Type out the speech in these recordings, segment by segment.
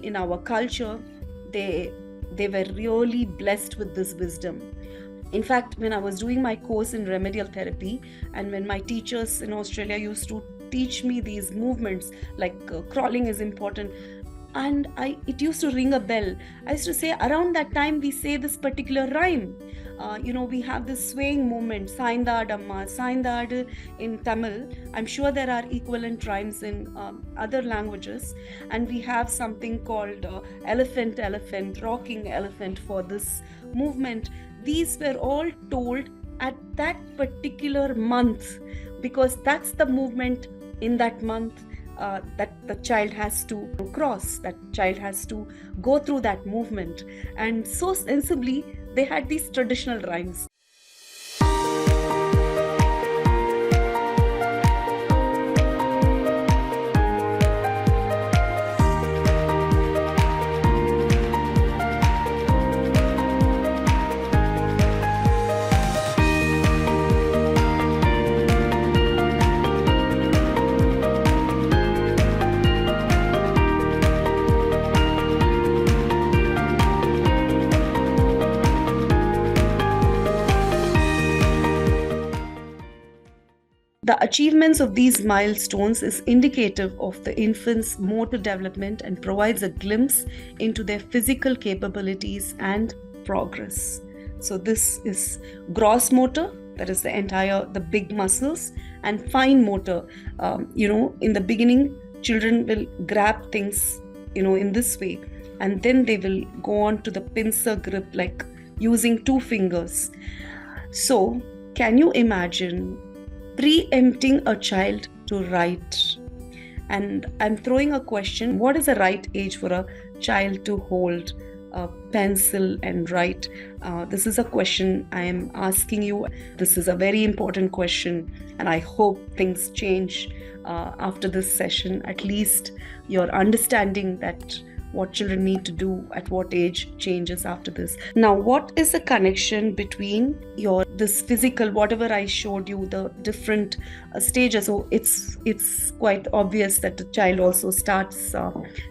in our culture, they were really blessed with this wisdom. In fact, when I was doing my course in remedial therapy, and when my teachers in Australia used to teach me these movements, like crawling is important, and it used to ring a bell. I used to say, around that time we say this particular rhyme. We have this swaying movement, Saindad Amma, Saindad in Tamil. I'm sure there are equivalent rhymes in other languages. And we have something called elephant, rocking elephant for this movement. These were all told at that particular month, because that's the movement in that month that the child has to cross, that child has to go through that movement. And so sensibly, they had these traditional rhymes. The achievements of these milestones is indicative of the infant's motor development and provides a glimpse into their physical capabilities and progress. So this is gross motor, that is the big muscles, and fine motor. In the beginning, children will grab things, in this way, and then they will go on to the pincer grip, like using 2 fingers. So can you imagine preempting a child to write? And I'm throwing a question: what is the right age for a child to hold a pencil and write? This is a question I am asking you. This is a very important question, and I hope things change after this session. At least your understanding that what children need to do at what age changes after this. Now, what is the connection between this physical, whatever I showed you, the different stages? So it's quite obvious that the child also starts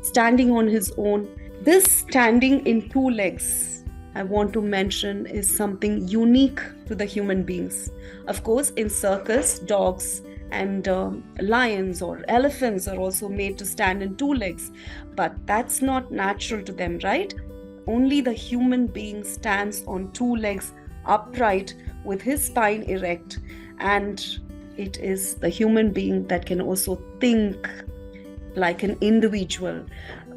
standing on his own. This standing in 2 legs, I want to mention, is something unique to the human beings. Of course, in circus, dogs and lions or elephants are also made to stand in 2 legs, but that's not natural to them, right? Only the human being stands on 2 legs upright with his spine erect, and it is the human being that can also think like an individual.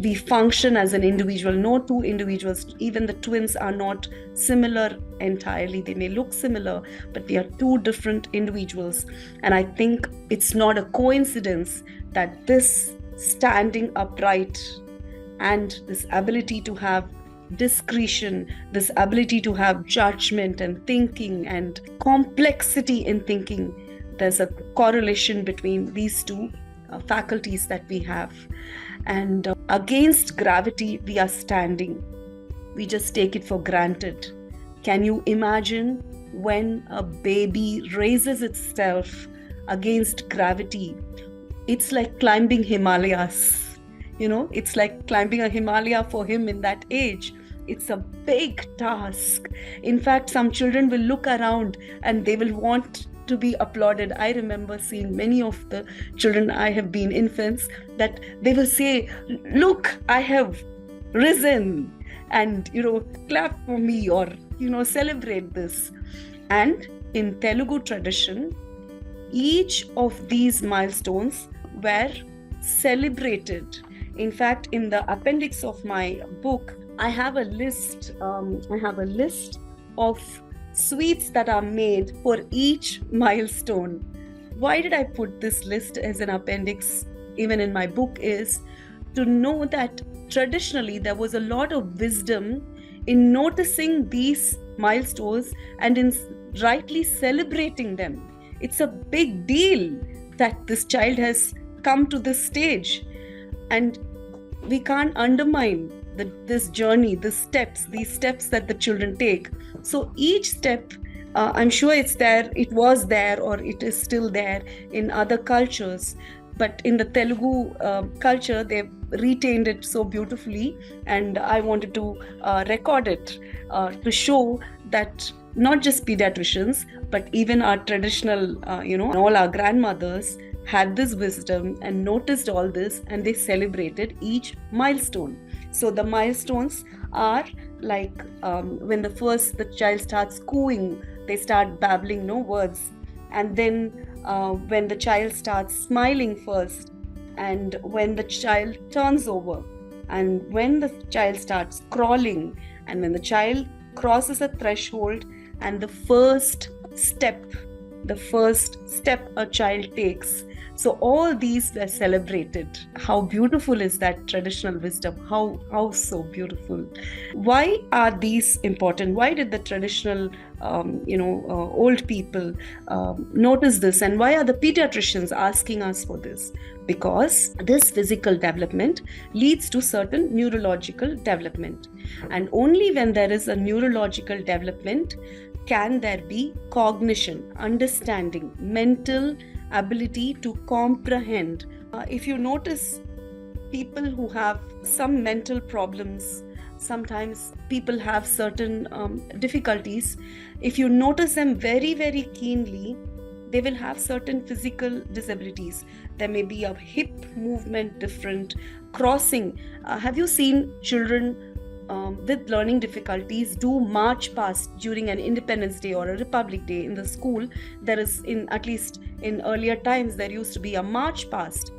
We function as an individual. No 2 individuals, even the twins, are not similar entirely. They may look similar, but they are 2 different individuals. And I think it's not a coincidence that this standing upright and this ability to have discretion, this ability to have judgment and thinking and complexity in thinking, there's a correlation between these 2 faculties that we have. And against gravity, we are standing. We just take it for granted. Can you imagine when a baby raises itself against gravity? It's like climbing Himalayas. It's like climbing a Himalaya for him in that age. It's a big task. In fact, some children will look around and they will want to be applauded. I remember seeing many of the children, I have been infants, that they will say, "Look, I have risen," and clap for me, or celebrate this. And in Telugu tradition, each of these milestones were celebrated. In fact, in the appendix of my book, I have a list of sweets that are made for each milestone. Why did I put this list as an appendix even in my book? Is to know that traditionally there was a lot of wisdom in noticing these milestones and in rightly celebrating them. It's a big deal that this child has come to this stage, and we can't undermine this journey, these steps that the children take. So each step, I'm sure it was there, or it is still there in other cultures. but in the Telugu culture, they've retained it so beautifully, and I wanted to record it to show that not just pediatricians, but even our traditional, all our grandmothers had this wisdom and noticed all this, and they celebrated each milestone. So the milestones are like when the child starts cooing, they start babbling no words, and then when the child starts smiling first, and when the child turns over, and when the child starts crawling, and when the child crosses a threshold, and the first step a child takes. So all these were celebrated. How beautiful is that traditional wisdom? How so beautiful. Why are these important? Why did the traditional old people notice this, and why are the pediatricians asking us for this? Because this physical development leads to certain neurological development, and only when there is a neurological development can there be cognition, understanding, mental ability to comprehend. If you notice people who have some mental problems, sometimes people have certain difficulties. If you notice them very, very keenly, they will have certain physical disabilities. There may be a hip movement different, crossing. Have you seen children with learning difficulties do march past during an Independence Day or a Republic Day in the school? There is, at least in earlier times, there used to be a march past.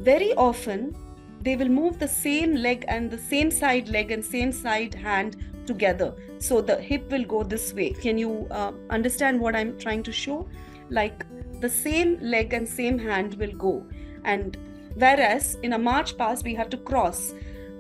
Very often they will move the same leg and the same side leg and same side hand together, so the hip will go this way. Can you understand what I'm trying to show? Like the same leg and same hand will go, and whereas in a march past we have to cross.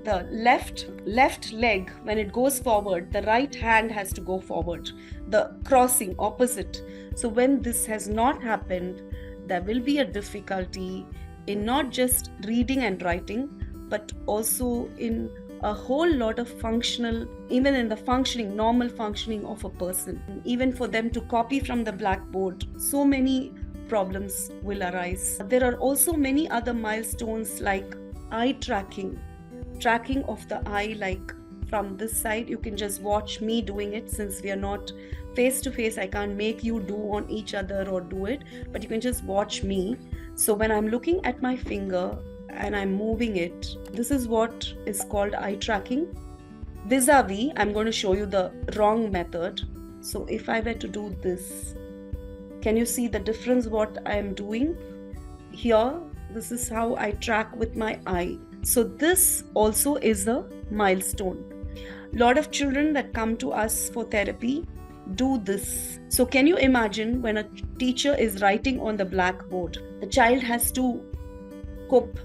The left leg, when it goes forward, the right hand has to go forward. The crossing opposite. So when this has not happened, there will be a difficulty in not just reading and writing, but also in a whole lot of functional, even in the normal functioning of a person. Even for them to copy from the blackboard, so many problems will arise. There are also many other milestones like eye tracking of the eye, like from this side. You can just watch me doing it. Since we are not face to face, I can't make you do on each other or do it, but you can just watch me. So when I'm looking at my finger and I'm moving it, this is what is called eye tracking. Vis-a-vis, I'm going to show you the wrong method. So if I were to do this, can you see the difference what I am doing here? This is how I track with my eye. So this also is a milestone. A lot of children that come to us for therapy do this. So can you imagine when a teacher is writing on the blackboard, the child has to cope.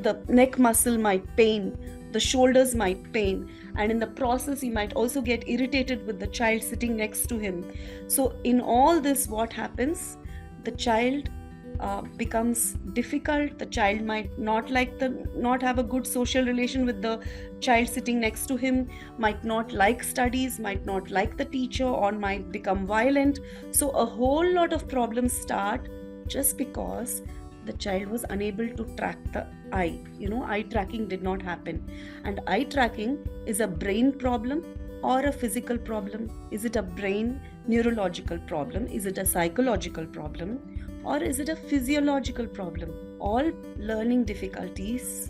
The neck muscle might pain, the shoulders might pain, and in the process he might also get irritated with the child sitting next to him. So in all this, what happens? The child becomes difficult. The child might not have a good social relation with the child sitting next to him, might not like studies, might not like the teacher, or might become violent. So a whole lot of problems start just because the child was unable to track the eye. Eye tracking did not happen. And eye tracking is a brain problem or a physical problem. Is it a brain neurological problem? Is it a psychological problem? Or is it a physiological problem? All learning difficulties,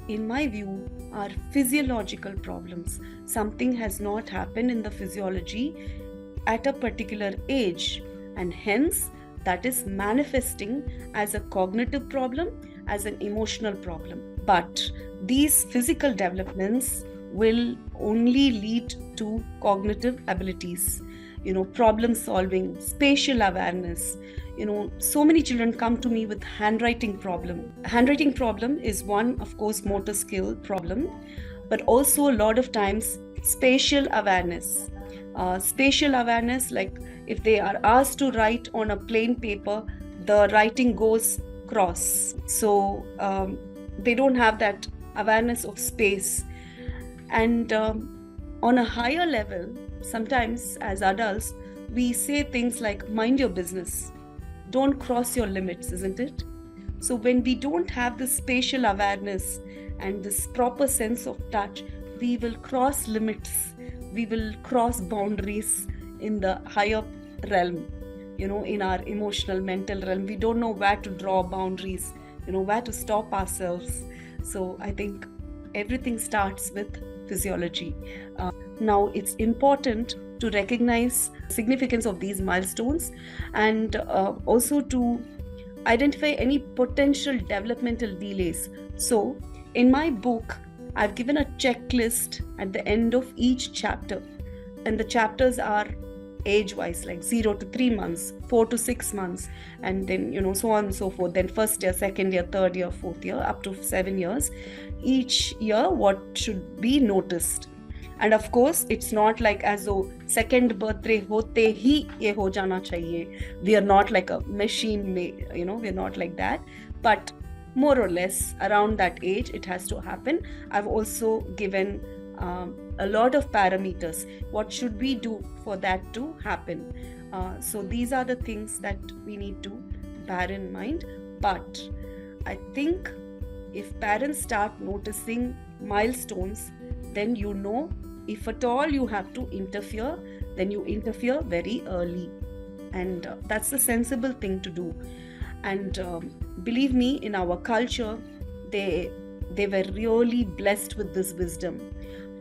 in my view, are physiological problems. Something has not happened in the physiology at a particular age, and hence that is manifesting as a cognitive problem, as an emotional problem. But these physical developments will only lead to cognitive abilities, problem solving, spatial awareness. So many children come to me with handwriting problem. Handwriting problem is one, of course, motor skill problem, but also a lot of times spatial awareness. Spatial awareness, like if they are asked to write on a plain paper, the writing goes cross. So they don't have that awareness of space. And on a higher level, sometimes as adults, we say things like, mind your business. Don't cross your limits, isn't it? So when we don't have this spatial awareness and this proper sense of touch, we will cross limits, we will cross boundaries in the higher realm, in our emotional, mental realm. We don't know where to draw boundaries, where to stop ourselves. So I think everything starts with physiology. Now it's important to recognize the significance of these milestones, and also to identify any potential developmental delays. So in my book, I've given a checklist at the end of each chapter, and the chapters are age-wise, like 0 to 3 months, 4 to 6 months, and then so on and so forth. Then first year, second year, third year, fourth year, up to 7 years. Each year, what should be noticed. And of course, it's not like as though second birthday hote hi ye ho jana chahiye. We are not like a machine, we're not like that. But more or less around that age, it has to happen. I've also given a lot of parameters. What should we do for that to happen? So these are the things that we need to bear in mind. But I think if parents start noticing milestones, then if at all you have to interfere, then you interfere very early. And that's the sensible thing to do. And believe me, in our culture, they were really blessed with this wisdom.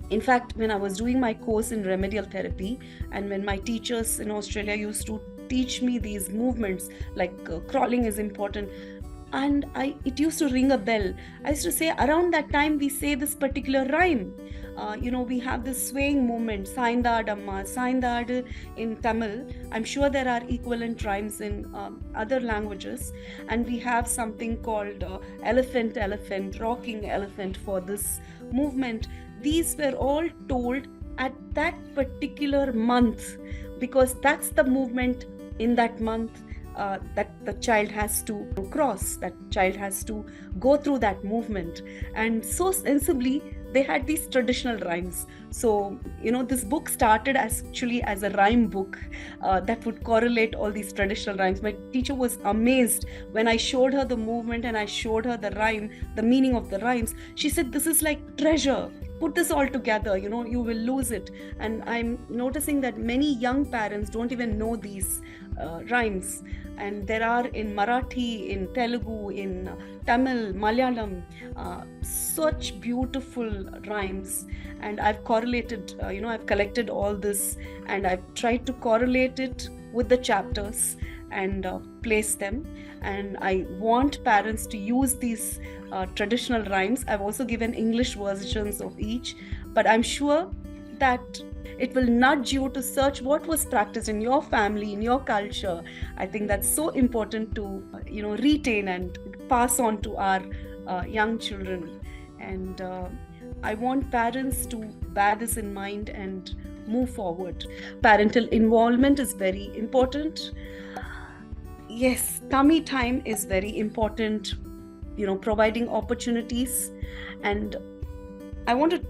In fact, when I was doing my course in remedial therapy, and when my teachers in Australia used to teach me these movements, like crawling is important, and it used to ring a bell. I used to say, around that time we say this particular rhyme. We have this swaying movement, Saindad Amma, Saindad in Tamil. I'm sure there are equivalent rhymes in other languages. And we have something called elephant, rocking elephant for this movement. These were all told at that particular month, because that's the movement in that month that the child has to cross, that child has to go through that movement. And so sensibly, they had these traditional rhymes. So, this book started actually as a rhyme book that would correlate all these traditional rhymes. My teacher was amazed when I showed her the movement and I showed her the rhyme, the meaning of the rhymes. She said, this is like treasure. Put this all together, you will lose it. And I'm noticing that many young parents don't even know these rhymes. And there are in Marathi, in Telugu, in Tamil, Malayalam, such beautiful rhymes. And I've correlated, I've collected all this, and I've tried to correlate it with the chapters and place them. And I want parents to use these traditional rhymes. I've also given English versions of each, but I'm sure that it will nudge you to search what was practiced in your family, in your culture. I think that's so important to retain and pass on to our young children. And I want parents to bear this in mind and move forward. Parental involvement is very important. Yes, tummy time is very important, providing opportunities. And I want to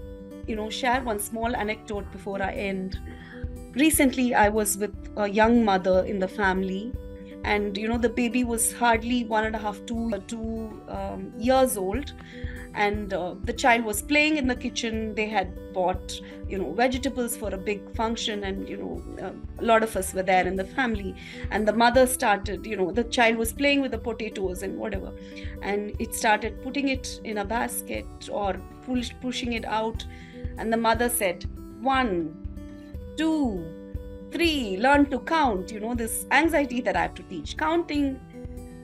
share one small anecdote before I end. Recently, I was with a young mother in the family, and the baby was hardly 1.5, 2 years old, and the child was playing in the kitchen. They had bought vegetables for a big function, and a lot of us were there in the family. And the mother started, the child was playing with the potatoes and whatever, and it started putting it in a basket or pushing it out. And the mother said, 1, 2, 3, learn to count, this anxiety that I have to teach, counting.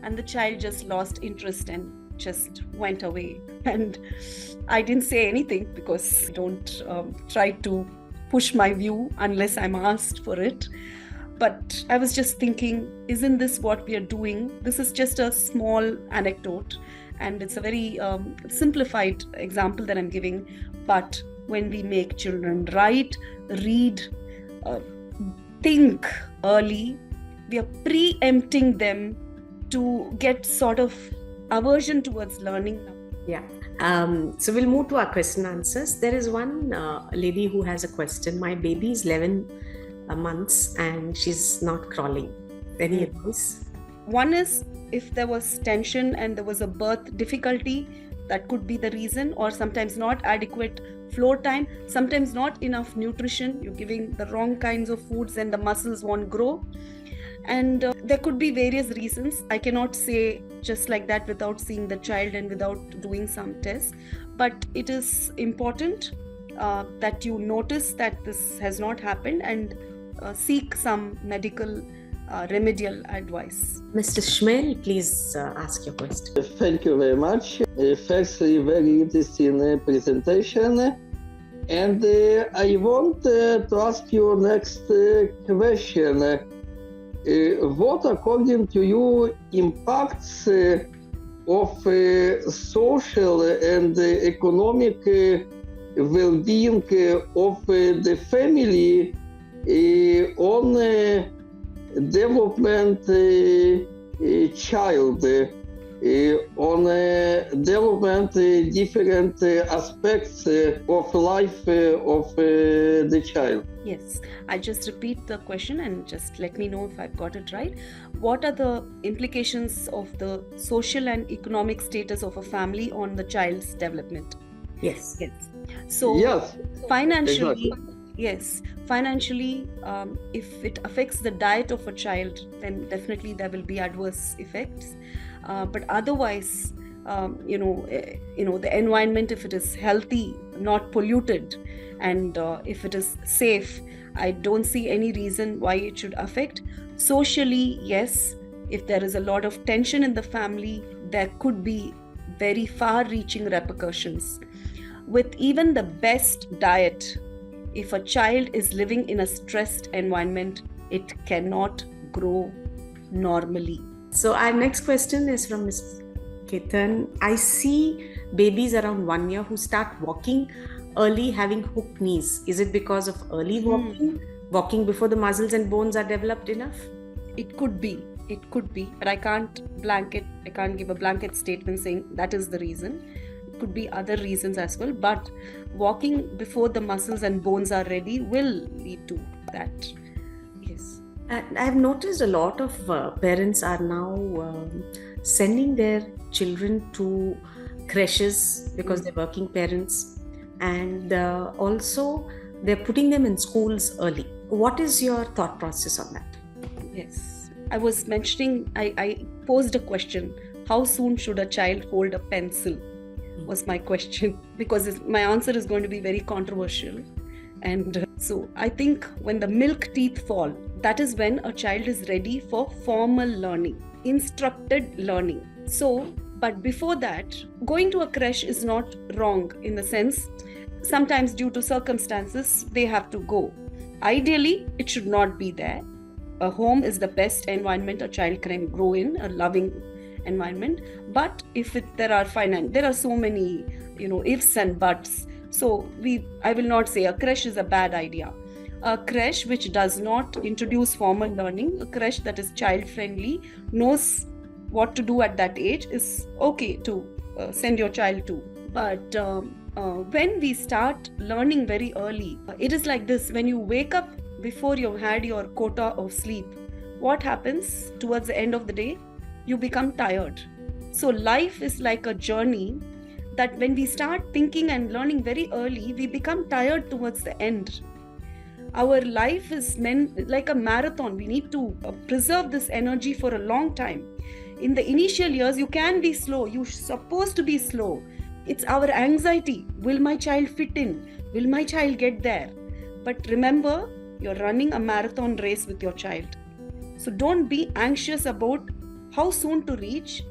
And the child just lost interest and just went away. And I didn't say anything, because I don't try to push my view unless I'm asked for it. But I was just thinking, isn't this what we are doing? This is just a small anecdote, and it's a very simplified example that I'm giving. But when we make children write, read, think early, we are preempting them to get sort of aversion towards learning. Yeah. So we'll move to our question answers. There is one lady who has a question. My baby is 11 months and she's not crawling. Any advice? One is if there was tension and there was a birth difficulty, that could be the reason, or sometimes not adequate floor time, sometimes not enough nutrition, you're giving the wrong kinds of foods and the muscles won't grow. And there could be various reasons. I cannot say just like that without seeing the child and without doing some tests, but it is important that you notice that this has not happened and seek some medical remedial advice. Mr. Shmel, please ask your question. Thank you very much. First, a very interesting presentation. And I want to ask you next question. What, according to you, impacts of social and economic well-being of the family on development child, on development different aspects of life of the child? Yes, I just repeat the question and just let me know if I've got it right. What are the implications of the social and economic status of a family on the child's development? Yes. So yes, financially, exactly. yes, financially, if it affects the diet of a child, then definitely there will be adverse effects. But otherwise, the environment, if it is healthy, not polluted, and if it is safe, I don't see any reason why it should affect. Socially, yes, if there is a lot of tension in the family, there could be very far-reaching repercussions. With even the best diet, if a child is living in a stressed environment, it cannot grow normally. So our next question is from Ms. Ketan. I see babies around 1 year who start walking early, having hooked knees. Is it because of early walking before the muscles and bones are developed enough? It could be, but I can't give a blanket statement saying that is the reason. It could be other reasons as well, but walking before the muscles and bones are ready will lead to that. Yes. And I've noticed a lot of parents are now sending their children to creches because they're working parents, and also they're putting them in schools early. What is your thought process on that? Yes, I was mentioning, I posed a question, how soon should a child hold a pencil, was my question, because my answer is going to be very controversial. And so I think when the milk teeth fall, that is when a child is ready for formal learning, instructed learning. So, but before that, going to a creche is not wrong in the sense, sometimes due to circumstances, they have to go. Ideally, it should not be there. A home is the best environment a child can grow in, a loving environment. But if there are so many, ifs and buts. So I will not say a creche is a bad idea. A creche which does not introduce formal learning, a creche that is child friendly, knows what to do at that age, is okay to send your child to. But when we start learning very early, it is like this: when you wake up before you've had your quota of sleep, what happens towards the end of the day? You become tired. So life is like a journey that when we start thinking and learning very early, we become tired towards the end. Our life is meant like a marathon. We need to preserve this energy for a long time. In the initial years, you can be slow. You're supposed to be slow. It's our anxiety. Will my child fit in? Will my child get there? But remember, you're running a marathon race with your child. So don't be anxious about how soon to reach,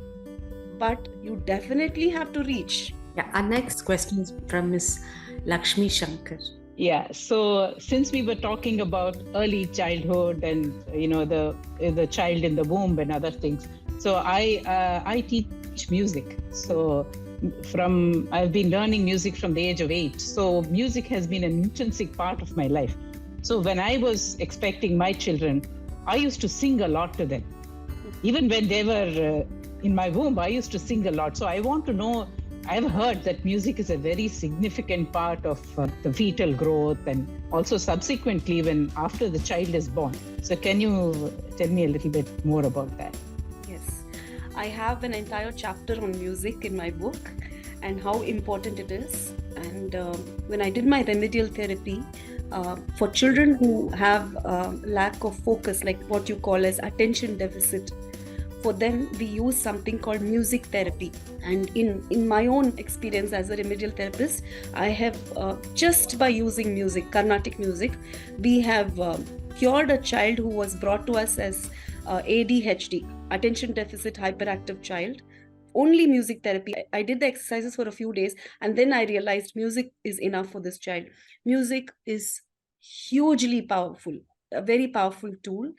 but you definitely have to reach. Yeah, our next question is from Ms. Lakshmi Shankar. Yeah, so since we were talking about early childhood and the child in the womb and other things, so I teach music. So I've been learning music from the age of 8. So music has been an intrinsic part of my life. So when I was expecting my children, I used to sing a lot to them. Even when they were in my womb, I used to sing a lot. So I want to know, I've heard that music is a very significant part of the fetal growth and also subsequently when after the child is born. So can you tell me a little bit more about that? I have an entire chapter on music in my book and how important it is. And when I did my remedial therapy for children who have lack of focus, like what you call as attention deficit, for them we use something called music therapy. And in my own experience as a remedial therapist, I have just by using music, Carnatic music, we have cured a child who was brought to us as ADHD, attention deficit hyperactive child. Only music therapy. I did the exercises for a few days, and then I realized music is enough for this child. Music is hugely powerful, a very powerful tool.